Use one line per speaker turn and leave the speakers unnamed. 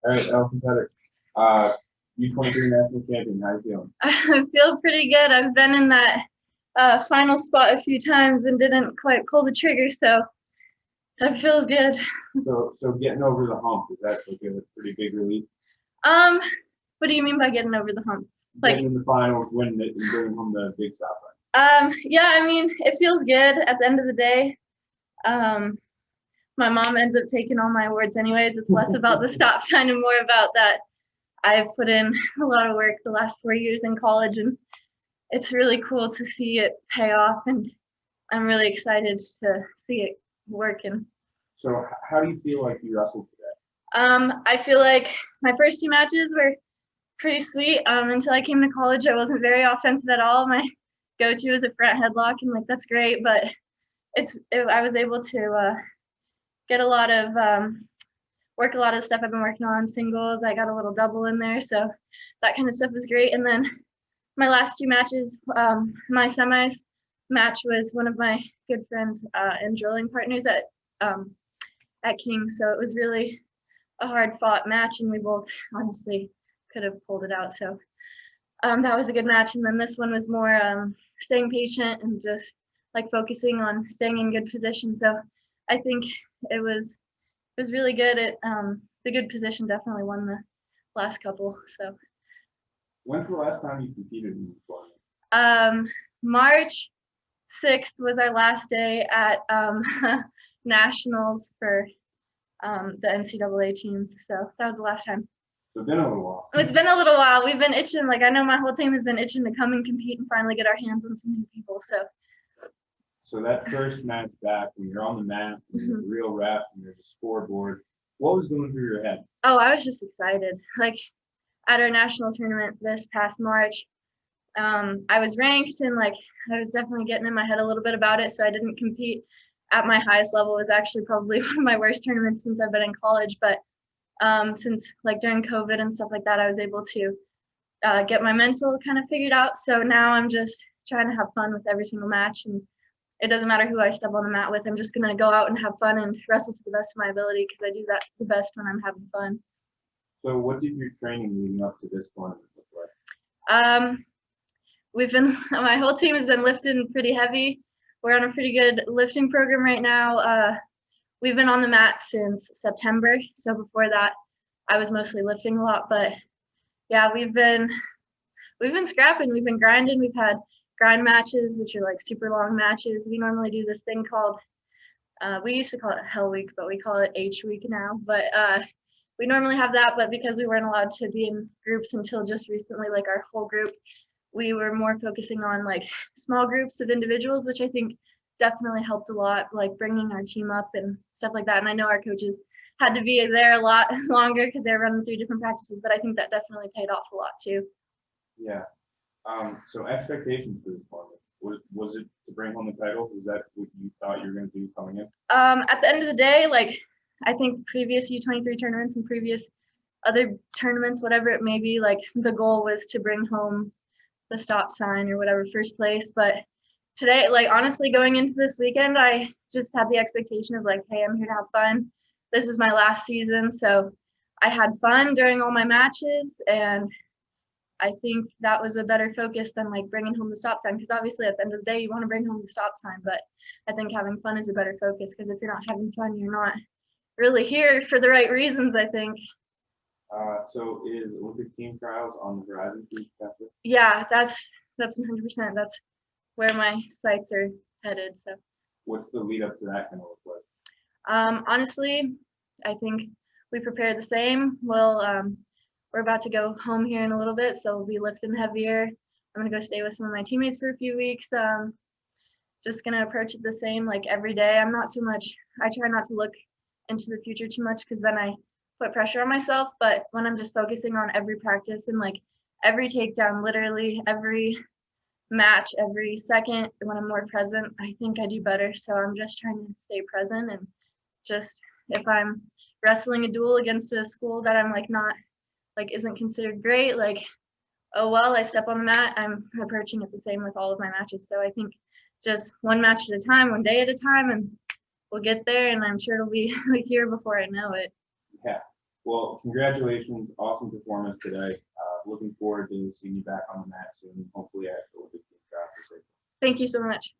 All right, Allison Petix, U23 National Champion. How you feeling?
I feel pretty good. I've been in that final spot a few times and didn't quite pull the trigger, so that feels good.
So getting over the hump, is that like a pretty big relief?
Um, what do you mean by getting over the hump?
Getting in the finals, winning it, and bringing home the big stop line.
Yeah, I mean, it feels good at the end of the day. Um, my mom ends up taking all my awards anyways. It's less about the stop sign and more about that I've put in a lot of work the last 4 years in college, and it's really cool to see it pay off, and I'm really excited to see it working.
So how do you feel like you wrestled today?
I feel like my first two matches were pretty sweet. Until I came to college, I wasn't very offensive at all. My go-to is a front headlock, and like that's great, but I was able to get a lot of work a lot of stuff I've been working on singles. I got a little double in there, so that kind of stuff was great. And then my last two matches, my semis match was one of my good friends and drilling partners at King, so it was really a hard fought match, and we both honestly could have pulled it out. So that was a good match. And then this one was more staying patient and just like focusing on staying in good position. So I think it was really good. The good position definitely won the last couple. So
when's the last time you competed in this
March 6th was our last day at nationals for the NCAA teams. So that was the last time.
So it's been a little while.
It's been a little while. We've been itching. Like I know my whole team has been itching to come and compete and finally get our hands on some new people.
So that first match back, when you're on the mat, and the real ref, and there's a scoreboard, what was going through your head?
Oh, I was just excited. Like at our national tournament this past March, I was ranked, and like I was definitely getting in my head a little bit about it. So I didn't compete at my highest level. It was actually probably one of my worst tournaments since I've been in college. But since like during COVID and stuff like that, I was able to get my mental kind of figured out. So now I'm just trying to have fun with every single match, and it doesn't matter who I step on the mat with. I'm just gonna go out and have fun and wrestle to the best of my ability, because I do that the best when I'm having fun.
So what did your training leading up to this tournament look like?
My whole team has been lifting pretty heavy. We're on a pretty good lifting program right now. We've been on the mat since September. So before that, I was mostly lifting a lot, but yeah, we've been scrapping, we've been grinding. We've had grind matches, which are like super long matches. We normally do this thing called, we used to call it Hell Week, but we call it H Week now. But we normally have that, but because we weren't allowed to be in groups until just recently, like our whole group, we were more focusing on like small groups of individuals, which I think definitely helped a lot, like bringing our team up and stuff like that. And I know our coaches had to be there a lot longer because they were running through different practices, but I think that definitely paid off a lot too.
Yeah. So expectations for this tournament, was it to bring home the title? Was that what you thought you were going to do coming in?
At the end of the day, like I think previous U23 tournaments and previous other tournaments, whatever it may be, like the goal was to bring home the stop sign or whatever, first place. But today, like honestly, going into this weekend, I just had the expectation of like, hey, I'm here to have fun. This is my last season, so I had fun during all my matches, and I think that was a better focus than like bringing home the stop sign, because obviously at the end of the day you want to bring home the stop sign, but I think having fun is a better focus, because if you're not having fun, you're not really here for the right reasons, I think.
So is Olympic team trials on the horizon for you?
Yeah, that's 100%. That's where my sights are headed. So
what's the lead up to that going to look like?
Honestly, I think we prepare the same. We're about to go home here in a little bit, so we'll be lifting heavier. I'm gonna go stay with some of my teammates for a few weeks. Just gonna approach it the same, like every day. I try not to look into the future too much, because then I put pressure on myself. But when I'm just focusing on every practice and like every takedown, literally every match, every second, when I'm more present, I think I do better. So I'm just trying to stay present, and just if I'm wrestling a duel against a school that I'm like not like isn't considered great, like, oh well, I step on the mat, I'm approaching it the same with all of my matches. So I think just one match at a time, one day at a time, and we'll get there, and I'm sure it'll be here before I know it.
Yeah. Well, congratulations, awesome performance today. Looking forward to seeing you back on the mat soon, hopefully at the Olympic Games.
Thank you so much.